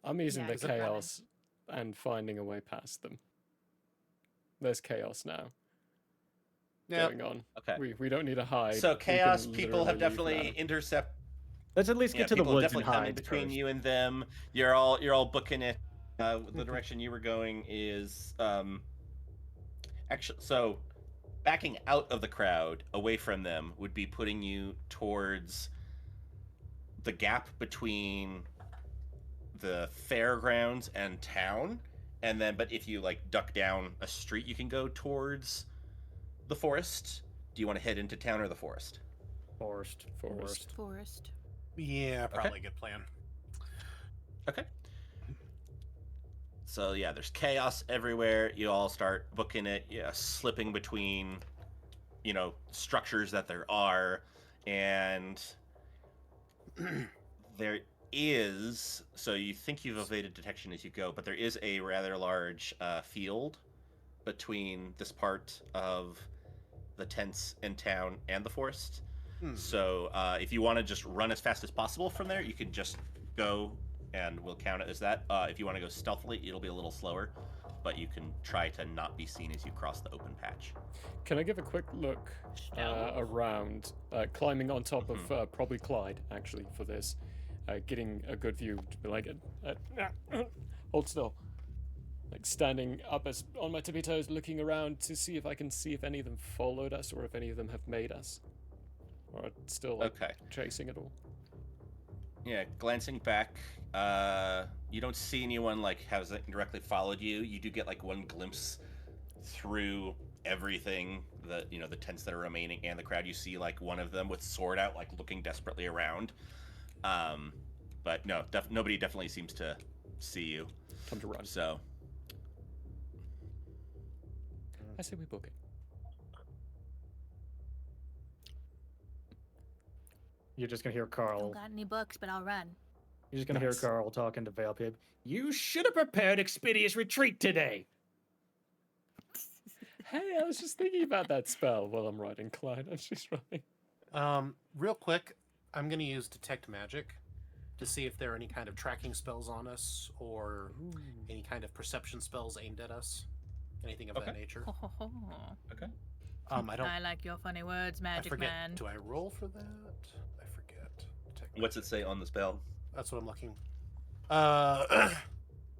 I'm using Yeah, the it's a pattern. chaos and finding a way past them. There's chaos now Yeah. going on. Okay. We don't need to hide. So We can chaos people have literally leave definitely intercept. Let's at least Yeah, get to the people woods and definitely come in hide between first. you and them. You're all booking it. The direction you were going is actually so backing out of the crowd away from them would be putting you towards the gap between the fairgrounds and town, and then but if you like duck down a street you can go towards the forest. Do you want to head into town or the forest? Forest. Forest. Yeah, probably a good plan. Okay. So yeah, there's chaos everywhere. You all start booking it, slipping between, structures that there are, and there is. So you think you've evaded detection as you go, but there is a rather large field between this part of the tents in town and the forest. So if you want to just run as fast as possible from there, you can just go, and we'll count it as that. If you want to go stealthily, it'll be a little slower, but you can try to not be seen as you cross the open patch. Can I give a quick look around, climbing on top of probably Clyde, actually, for this, getting a good view, to be like, hold still. Like standing up on my tippy toes, looking around to see if I can see if any of them followed us or if any of them have made us. Or are still Okay. chasing it all. Yeah, glancing back, you don't see anyone has directly followed you. You do get one glimpse through everything, the tents that are remaining and the crowd. You see one of them with sword out, looking desperately around. But no, nobody definitely seems to see you. Time to run. So I say we book it. You're just gonna hear Carl. Don't got any books, but I'll run. You're just gonna hear Nice. Carl talking to Veil Pip. You should have prepared expeditious retreat today. Hey, I was just thinking about that spell while I'm riding Clyde. I'm just running. Real quick, I'm gonna use detect magic to see if there are any kind of tracking spells on us or any kind of perception spells aimed at us, anything of that Okay. nature. Ho, ho, ho. I don't. I like your funny words, I Magic forget. Man. Do I roll for that? I forget. Detect what's it magic. say on the spell? That's what I'm looking.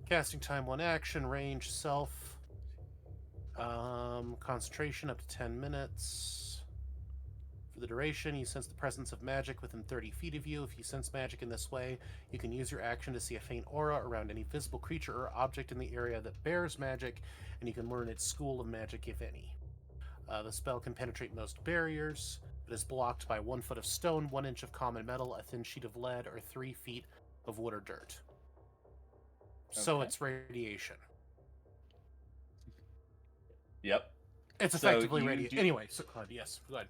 Casting time, 1 action, range, self. Concentration up to 10 minutes. For the duration, you sense the presence of magic within 30 feet of you. If you sense magic in this way, you can use your action to see a faint aura around any visible creature or object in the area that bears magic, and you can learn its school of magic, if any. The spell can penetrate most barriers. It is blocked by 1 foot of stone, 1 inch of common metal, a thin sheet of lead, or 3 feet of wood or dirt. So Okay. it's radiation. Yep. It's So effectively you radiation. do- Anyway, so yes, go ahead.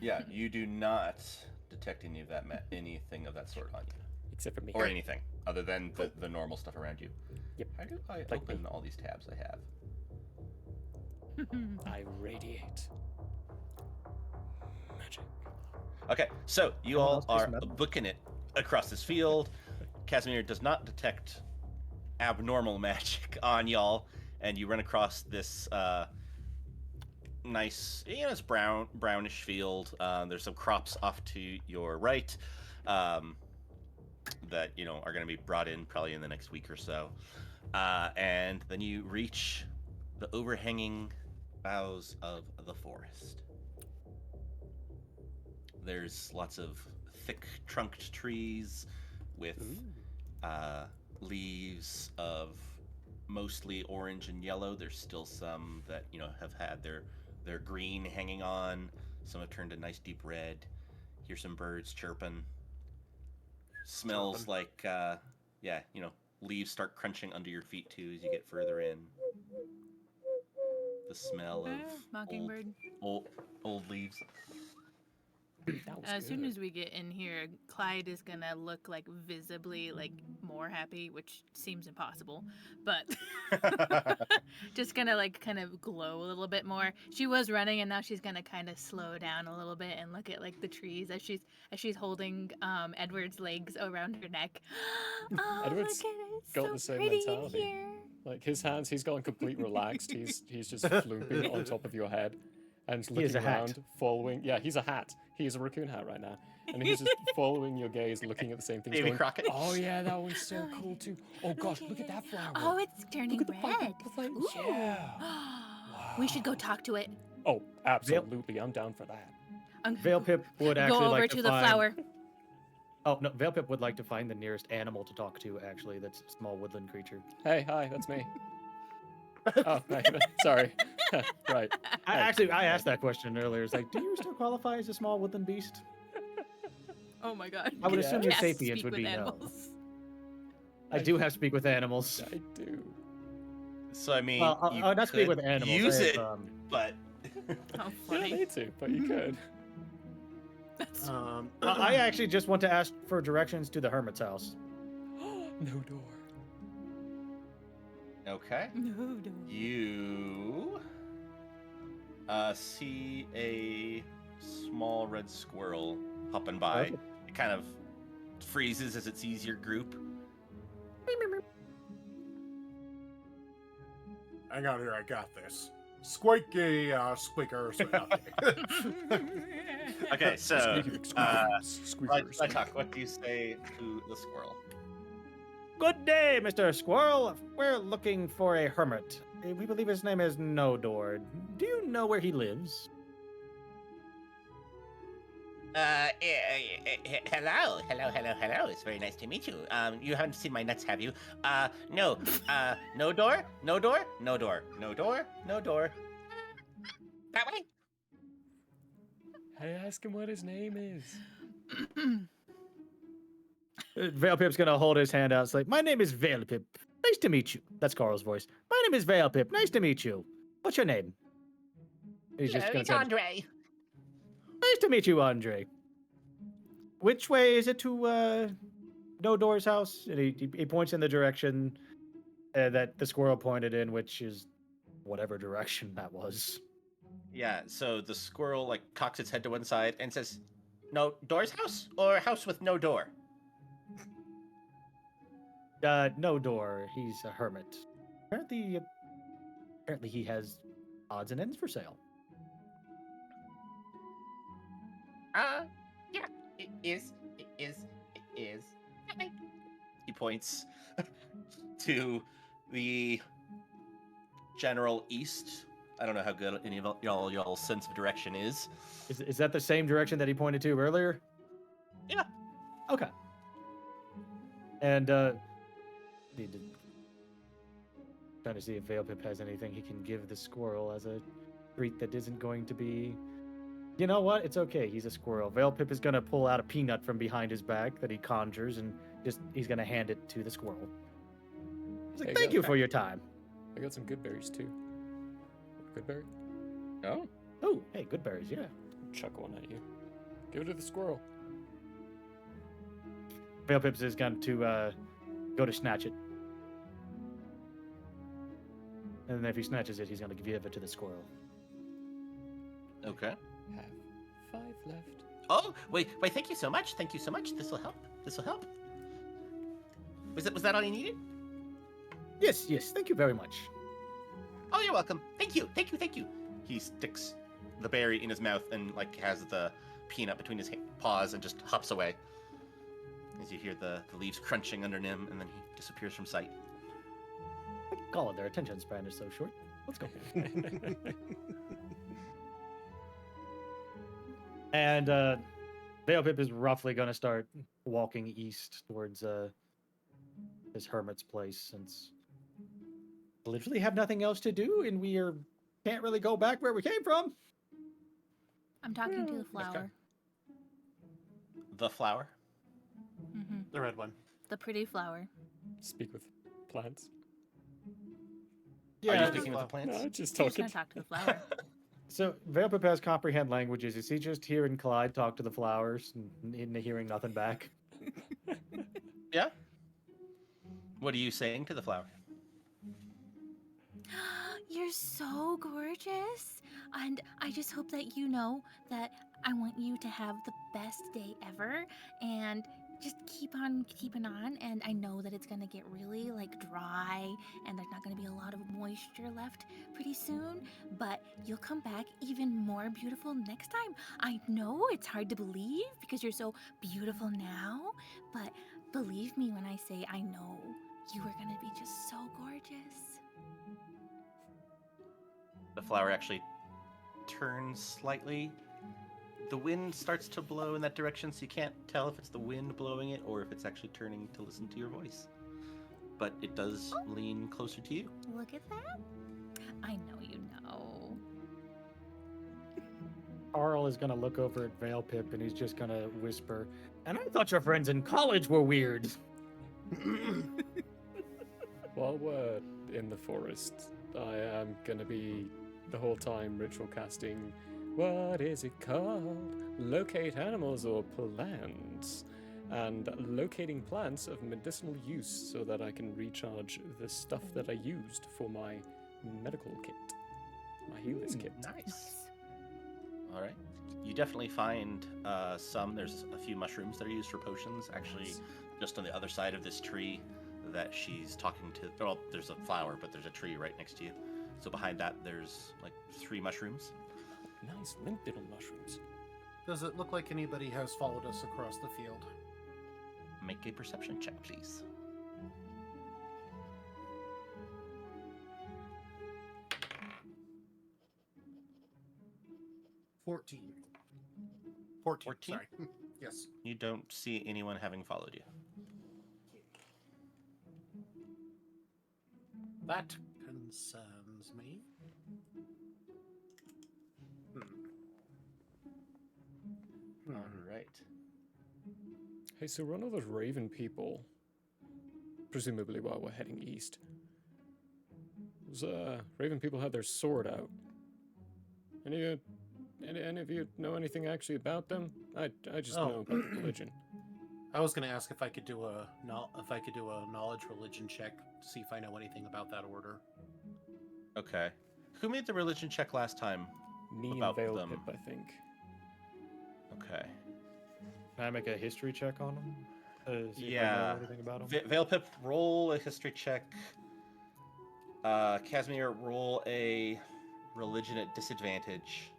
Yeah, you do not detect any of that anything of that sort on you, Except for me. or anything other than the normal stuff around you. Yep. How do I Like open me. all these tabs I have? I radiate. Magic. Okay, so you Anyone all else taste are metal? booking it across this field. Casimir does not detect abnormal magic on y'all, and you run across this nice, it's brownish field. There's some crops off to your right that are going to be brought in probably in the next week or so, and then you reach the overhanging boughs of the forest. There's lots of thick trunked trees with leaves of mostly orange and yellow. There's still some that have had their green hanging on. Some have turned a nice deep red. Hear some birds chirping. Smells like leaves start crunching under your feet too as you get further in. The smell of Mockingbird. old leaves. That was As soon good. as we get in here, Clyde is gonna look like visibly like more happy, which seems impossible, but just gonna like kind of glow a little bit more. She was running, and now she's gonna kind of slow down a little bit and look at like the trees as she's holding Edward's legs around her neck. Oh, Edward's look at it! It's got so the same pretty mentality. in here. Like his hands, he's gone complete relaxed. He's just flooping on top of your head and He looking is a hat. around, following. Yeah, he's a hat. He's a raccoon hat right now, and he's just following your gaze, looking at the same things. Davy Going, Crockett. oh yeah, that one's so cool too. Oh gosh, look at that flower. Oh, it's turning Look at the red. flame. Ooh. Yeah. We should go talk to it. Oh, absolutely. I'm down for that. Veil Pip would actually Go over like to to the find... flower. Oh no, Veil Pip would like to find the nearest animal to talk to. Actually, that's a small woodland creature. Hey, hi, that's me. Oh, sorry. Right. I asked that question earlier. It's like, do you still qualify as a small woodland beast? Oh my god. I would Yeah. assume your Yes, sapience speak would with be no. animals. I do have speak with animals. I do. So I mean, Well, you not speak could with animals. use I it, have, but How You don't funny. need to, but you could. That's I actually just want to ask for directions to the hermit's house. No door. okay. no. You see a small red squirrel hopping by. Okay. It kind of freezes as it sees your group. Hang on here, I got this. Squeaky squeakers. Okay, so Squeakers. Talk. What do you say to the squirrel? Good day, Mr. Squirrel. We're looking for a hermit. We believe his name is Nodor. Do you know where he lives? Hello. It's very nice to meet you. You haven't seen my nuts, have you? No. No door. That way. Hey, ask him what his name is. Veil Pip's gonna hold his hand out. It's like, my name is Veil Pip. Nice to meet you. That's Carl's voice. My name is Veil Pip. Nice to meet you. What's your name? He's just gonna It's say, Andre. nice to meet you, Andre. Which way is it to Nodor's house? And he points in the direction that the squirrel pointed in, which is whatever direction that was. Yeah, so the squirrel cocks its head to one side and says, "No door's house or house with no door?" Nodor. He's a hermit. Apparently he has odds and ends for sale. Yeah, it is. He points to the general east. I don't know how good any of y'all's sense of direction is. Is that the same direction that he pointed to earlier? Yeah. Okay. And trying to see if Veil Pip has anything he can give the squirrel as a treat that isn't going to be. You know what? It's okay. He's a squirrel. Veil Pip is gonna pull out a peanut from behind his back that he conjures, and he's gonna hand it to the squirrel. He's like, There you "Thank go. you for your time." I got some good berries too. Good berry? Oh. Oh, hey, good berries. Yeah. Chuck one at you. Give it to the squirrel. Veil Pips is going to go to snatch it. And then if he snatches it, he's going to give it to the squirrel. Okay. Have 5 left. Oh, wait, thank you so much. Thank you so much. This will help. Was that all you needed? Yes, thank you very much. Oh, you're welcome. Thank you. He sticks the berry in his mouth and has the peanut between his paws and just hops away. As you hear the leaves crunching under him, and then he disappears from sight. God, their attention span is so short. Let's go. And Veil Pip is roughly going to start walking east towards his hermit's place, since we literally have nothing else to do, and can't really go back where we came from. I'm talking to the flower. The flower? Mm-hmm. The red one. The pretty flower. Speak with plants. Are you Yeah. speaking with the plants? No, just I'm just talking. gonna talk to the flower. So Veil Pip has comprehend languages. Is he just hearing Clyde talk to the flowers and hearing nothing back? Yeah. What are you saying to the flower? You're so gorgeous, and I just hope that you know that I want you to have the best day ever, and just keep on keeping on. And I know that it's gonna get really dry, and there's not gonna be a lot of moisture left pretty soon, but you'll come back even more beautiful next time. I know it's hard to believe because you're so beautiful now, but believe me when I say I know you are gonna be just so gorgeous. The flower actually turns slightly. The wind starts to blow in that direction, so you can't tell if it's the wind blowing it or if it's actually turning to listen to your voice. But it does lean closer to you. Look at that. I know you know. Carl is going to look over at Veil Pip, and he's just going to whisper, "And I thought your friends in college were weird." While we're in the forest, I am gonna be the whole time ritual casting. What is it called? Locate animals or plants. And locating plants of medicinal use so that I can recharge the stuff that I used for my medical kit. My healer's kit. Nice. All right. You definitely find there's a few mushrooms that are used for potions, actually, just on the other side of this tree that she's talking to. Well, there's a flower, but there's a tree right next to you. So behind that, there's 3 mushrooms. Nice little mushrooms. Does it look like anybody has followed us across the field? Make a perception check, please. Fourteen, 14? sorry. Yes. You don't see anyone having followed you. That concerns me. All right. Hey, so one of those raven people, presumably while we're heading east, those raven people had their sword out. Any of you know anything actually about them? I just know about the religion. I was going to ask if I could do a knowledge religion check to see if I know anything about that order. Okay. Who made the religion check last time? Me and About Veil them. Pip, I think. Okay. Can I make a history check on him? See if I Yeah. know anything about him? Veil Pip, roll a history check. Casimir, roll a religion at disadvantage.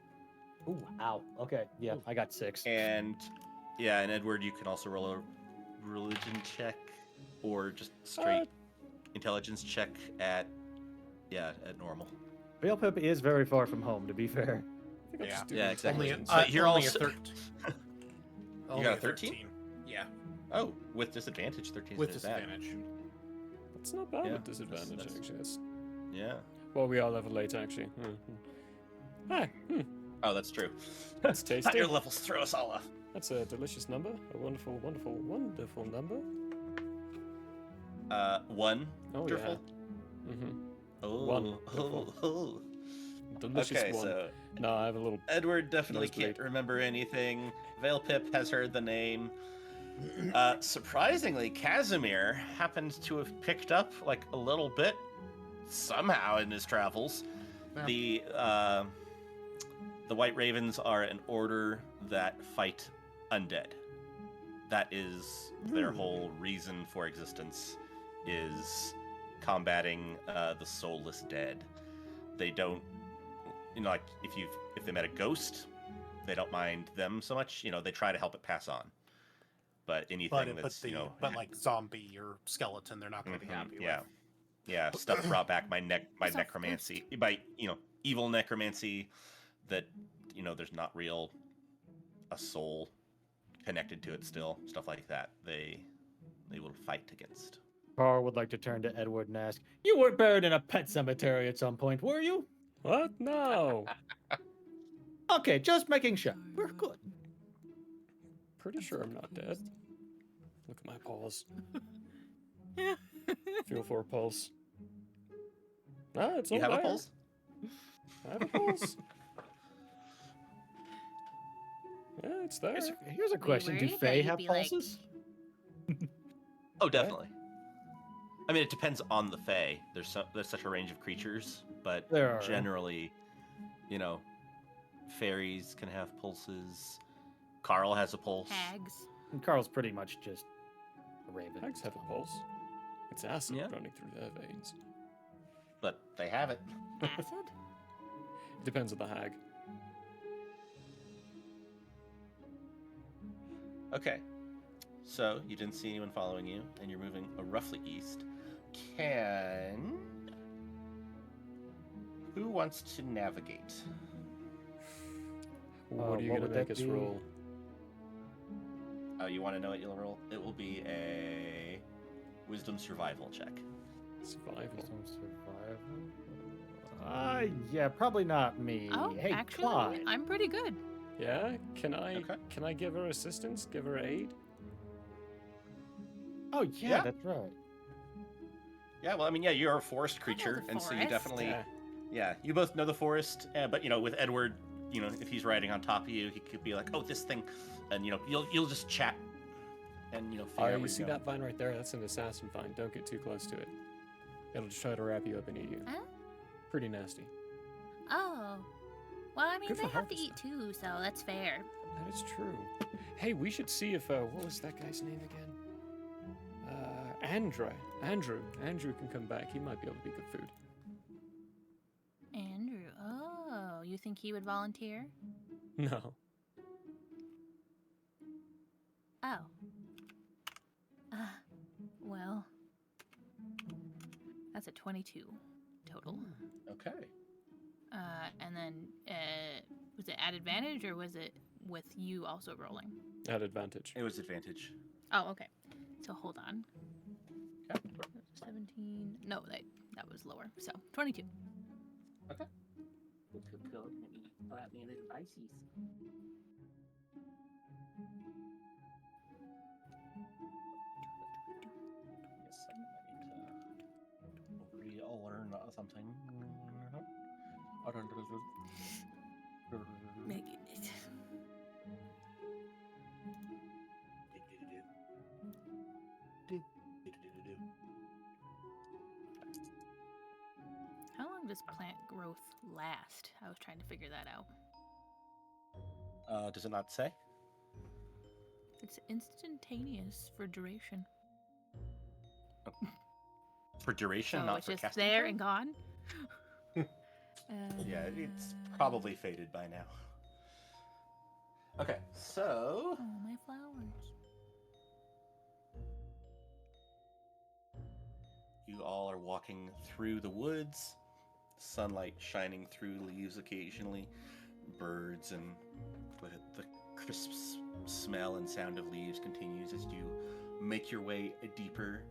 Ooh, ow. Okay, yeah, I got 6. And Edward, you can also roll a religion check or just straight intelligence check at normal. Veil Pip is very far from home, to be fair. I think I'll just do Yeah, exactly. Only, But you're only also- a 13. You got a 13? Yeah, Oh, with disadvantage, 13 with isn't bad. disadvantage. That's not bad Yeah, with disadvantage, that's- actually. That's... Yeah. Well, we are level 8, actually. Oh, that's true. That's tasty. Your levels throw us all off. That's a delicious number. A wonderful, wonderful, wonderful number. 1. Oh, Wonderful. yeah. Mm-hmm. Oh, Wonderful. oh. Delicious Okay, one. so No, I have a little. Edward definitely Nosebleed. can't remember anything. Vale Pip has heard the name. Surprisingly, Casimir happens to have picked up like a little bit somehow in his travels. Yeah. The White Ravens are an order that fight undead. That is their whole reason for existence, is combating the soulless dead. They don't, like if they met a ghost, they don't mind them so much. They try to help it pass on. But anything but like zombie or skeleton, they're not going to be happy with. Yeah, stuff brought back by necromancy, by evil necromancy, that there's not real a soul connected to it still. Stuff like that, they will fight against. Carl would like to turn to Edward and ask, "You were buried in a pet cemetery at some point, were you?" What? No. Okay, just making sure. We're good. Pretty sure I'm not dead. Look at my pulse. Yeah. Feel for a pulse. Ah, it's You all have a there. pulse? I have a pulse. Yeah, it's there. Here's a question: worried Do that Fae you'd have be like- pulses? Oh, definitely. I mean, it depends on the Fae. There's such a range of creatures, but There are. generally, fairies can have pulses. Carl has a pulse. Hags. And Carl's pretty much just a raven. Hags have a pulse. It's acid Yeah. running through their veins. But they have it. Acid? It depends on the hag. Okay. So, you didn't see anyone following you, and you're moving roughly east. Who wants to navigate? What are you what gonna would make that us be? roll? Oh, you want to know what you'll roll? It will be a wisdom survival check. Survival. Some survival. Yeah, probably not me. Oh, Hey, actually, Clyde. I'm pretty good. Yeah? Can I Okay. can I give her assistance? Give her aid? Oh yeah, Yeah. that's right. Yeah, well, I mean, you're a forest I know creature, the and so you forest. definitely, you both know the forest. But with Edward, if he's riding on top of you, he could be like, "Oh, this thing," and you'll just chat, and figure out where You see go. that vine right there? That's an assassin vine. Don't get too close to it. It'll just try to wrap you up and eat you. Huh? Pretty nasty. Oh. Well, I mean, Good they for have to eat harvesting. too, so that's fair. That is true. Hey, we should see if what was that guy's name again? Andrew. Andrew can come back. He might be able to be good food. Andrew. Oh, you think he would volunteer? No. Oh. Well. That's a 22 total. Okay. And then, was it at advantage or was it with you also rolling? At advantage. It was advantage. Oh, okay. So hold on. Okay. 17. No, that was lower. So 22. Okay. Yes, I need to relearn something. Making it. How long does plant growth last? I was trying to figure that out. Does it not say? It's instantaneous for duration. For duration, So not it's for just casting there time? and gone? Yeah, it's probably faded by now. Okay, so Oh, my flowers. you all are walking through the woods, sunlight shining through leaves occasionally, birds, and the crisp smell and sound of leaves continues as you make your way deeper.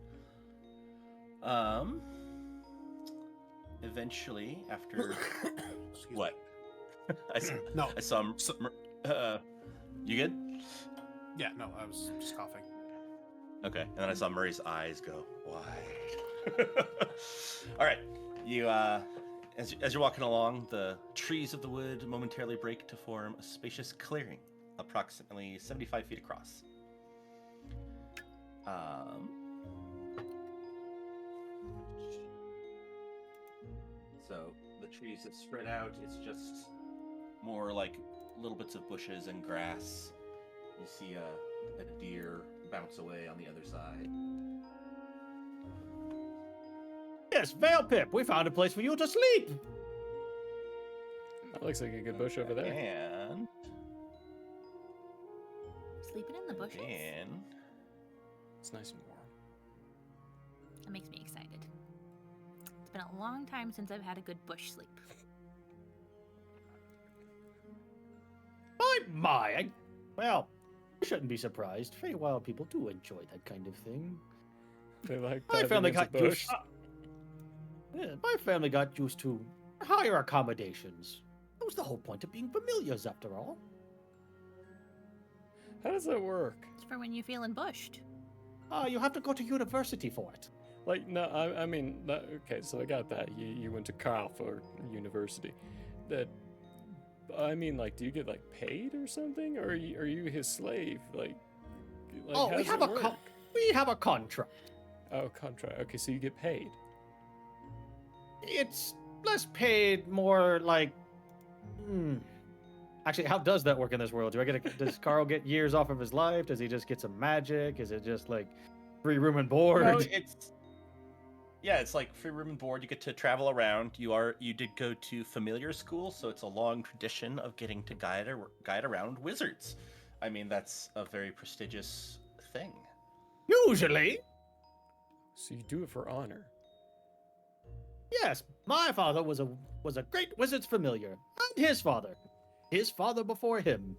Eventually, after Excuse what? No. I saw. You good? Yeah, no, I was just coughing. Okay, and then I saw Murray's eyes go wide. All right, you As you're walking along, the trees of the wood momentarily break to form a spacious clearing, approximately 75 feet across. So the trees have spread out. It's just more like little bits of bushes and grass. You see a deer bounce away on the other side. Yes, Veil Pip, we found a place for you to sleep. That looks like a good bush over there. And Sleeping in the bushes? It's nice and warm. That makes me excited. It's been a long time since I've had a good bush sleep. Well, you shouldn't be surprised. Feywild people do enjoy that kind of thing. They like My family diving got into bush. My family got used to higher accommodations. That was the whole point of being familiars, after all. How does that work? It's for when you're feeling bushed. You have to go to university for it. Like, no, I mean, okay, so I got that. You went to Carl for university. That, I mean, like, do you get like paid or something, or are you his slave? Like Oh, how we does have it work? we have a contract. Oh, contract. Okay, so you get paid. It's less paid, more like. Actually, how does that work in this world? Does Carl get years off of his life? Does he just get some magic? Is it just like free room and board? no, it's like free room and board. You get to travel around. You did go to familiar school, so it's a long tradition of getting to guide around wizards. I mean, that's a very prestigious thing. Usually, So you do it for honor. yes. My father was a great wizard's familiar, and his father before him,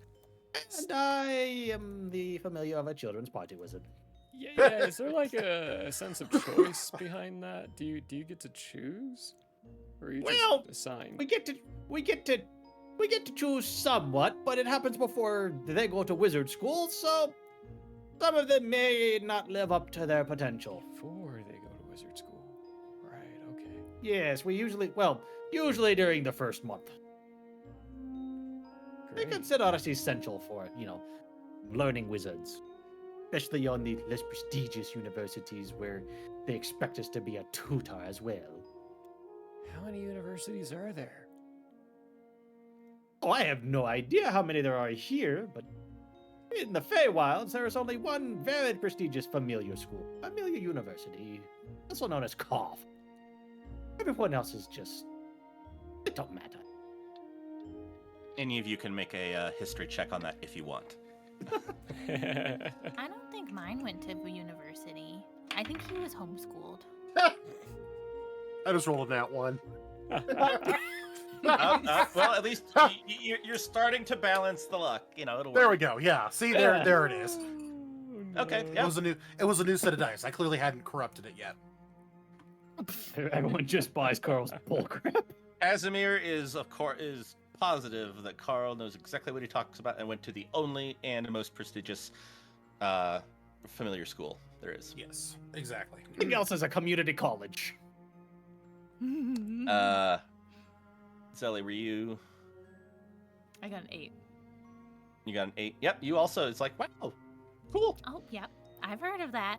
and I am the familiar of a children's party wizard. Yeah. Is there like a sense of choice behind that? Do you get to choose, or are you Well, just assigned? We get to choose somewhat, but it happens before they go to wizard school, so some of them may not live up to their potential. Before they go to wizard school. Right. Okay. Yes, usually during the first month. They Great. consider us essential for, learning wizards. Especially on the less prestigious universities where they expect us to be a tutor as well. How many universities are there? Oh, I have no idea how many there are here, but in the Feywilds, there is only one very prestigious familiar school, Familiar University, also known as Cough. Everyone else is just... it don't matter. Any of you can make a history check on that if you want. I don't think mine went to university. I think he was homeschooled. I just rolled a nat one. Well, at least you're starting to balance the luck. It'll work. There we go. Yeah. See, there it is. Okay, It yeah. was a new set of dice. I clearly hadn't corrupted it yet. Everyone just buys Carl's bullcrap. Casimir is positive that Carl knows exactly what he talks about and went to the only and most prestigious familiar school there is. Yes, exactly. Everything else is a community college. Zelly, were you? I got an 8. You got an 8. Yep. You also. It's like, wow, cool. Oh, yep. I've heard of that.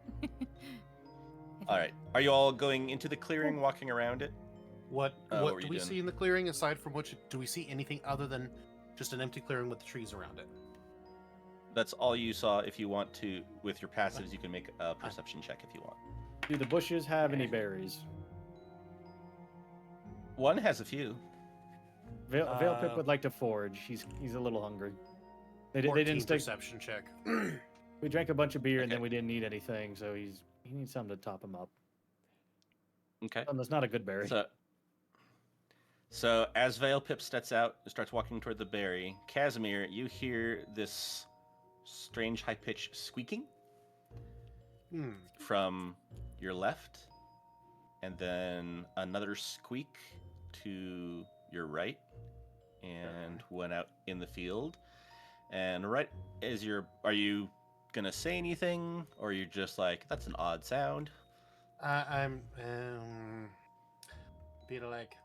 All right. Are you all going into the clearing, walking around it? What what were do you we doing? see in the clearing aside from which? Do we see anything other than just an empty clearing with the trees around it? That's all you saw. If you want to, with your passives, you can make a perception check if you want. Do the bushes have any berries? One has a few. Veil Pip would like to forage. He's a little hungry. They 14 didn't stick. perception check. We drank a bunch of beer and then Okay. we didn't eat anything, so he needs something to top him up. Okay. That's not a good berry. So as Veil Pip starts walking toward the berry, Casimir, you hear this strange high-pitched squeaking from your left, and then another squeak to your right, and one out in the field. And right as are you gonna say anything, or you're just like, that's an odd sound? I'm be like,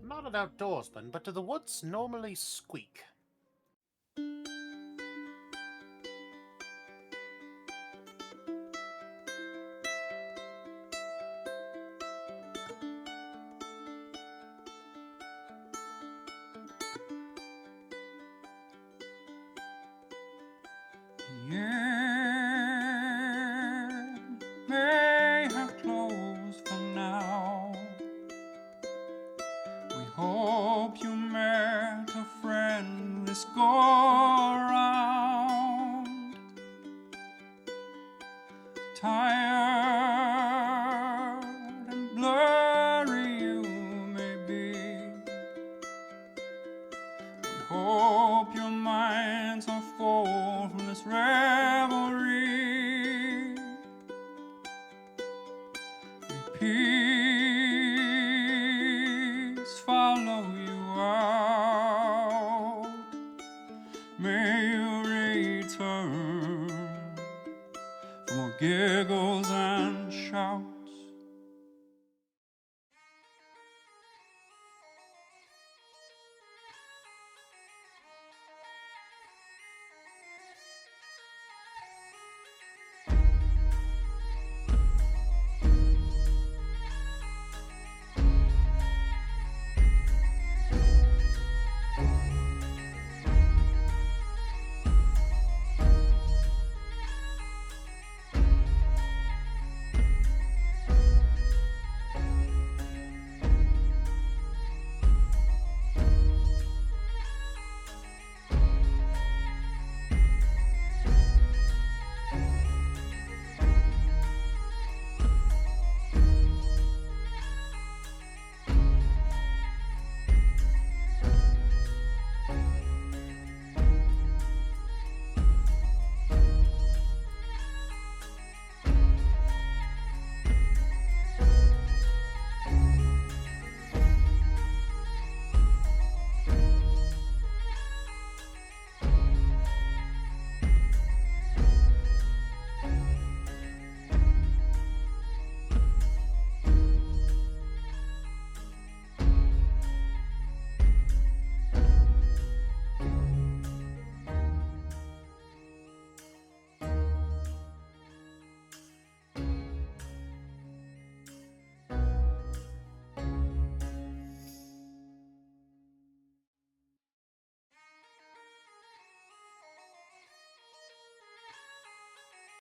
I'm not an outdoorsman, but do the woods normally squeak? The air may have closed for now. We hope you met a friend this go around. Tired and blurry you may be. We hope your minds are full from this revelry. May peace follow you out. May you return for more giggles and